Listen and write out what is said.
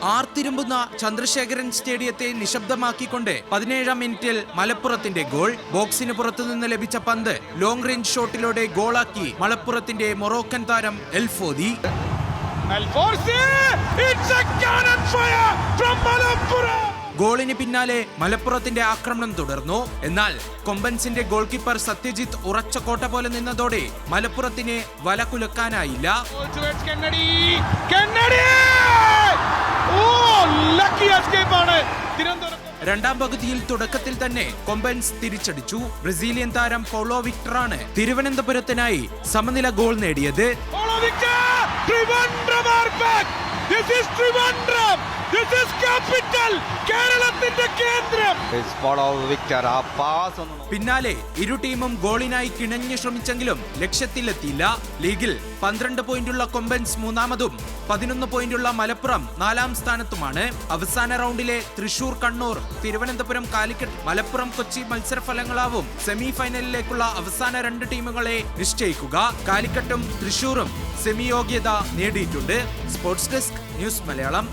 ആർത്തിരുമ്പുന്ന ചന്ദ്രശേഖരൻ സ്റ്റേഡിയത്തെ നിശബ്ദമാക്കിക്കൊണ്ട് 17-ാം മിനിറ്റിൽ മലപ്പുറത്തിന്റെ ഗോൾ. ബോക്സിന് പുറത്തുനിന്ന് ലഭിച്ച പന്ത് ലോങ് റേഞ്ച് ഷോട്ടിലൂടെ ഗോളാക്കി മലപ്പുറത്തിന്റെ മൊറോക്കൻ താരം എൽഫോദി. ഗോളിന് പിന്നാലെ മലപ്പുറത്തിന്റെ ആക്രമണം തുടർന്നു. എന്നാൽ കൊമ്പൻസിന്റെ ഗോൾ കീപ്പർ സത്യജിത്ത് ഉറച്ച കോട്ട പോലെ നിന്നതോടെ മലപ്പുറത്തിന് വല കുലക്കാനായില്ല. രണ്ടാം പകുതിയിൽ തുടക്കത്തിൽ തന്നെ കൊമ്പൻസ് തിരിച്ചടിച്ചു. ബ്രസീലിയൻ താരം പൗളോ വിക്ടറാണ് തിരുവനന്തപുരത്തിനായി സമനില ഗോൾ നേടിയത്. പിന്നാലെ ഇരു ടീമും ഗോളിനായി കിണഞ്ഞു ശ്രമിച്ചെങ്കിലും ലക്ഷ്യത്തിലെത്തിയില്ല. ലീഗിൽ 12 പോയിന്റുള്ള കൊമ്പൻസ് മൂന്നാമതും 11 പോയിന്റുള്ള മലപ്പുറം 4-ാം സ്ഥാനത്തുമാണ്. അവസാന റൗണ്ടിലെ തൃശൂർ, കണ്ണൂർ, തിരുവനന്തപുരം, കാലിക്കറ്റ്, മലപ്പുറം, കൊച്ചി മത്സരഫലങ്ങളാവും സെമി ഫൈനലിലേക്കുള്ള അവസാന 2 ടീമുകളെ നിശ്ചയിക്കുക. കാലിക്കറ്റും തൃശൂരും സെമി യോഗ്യത നേടിയിട്ടുണ്ട്. Sports desk, news Malayalam.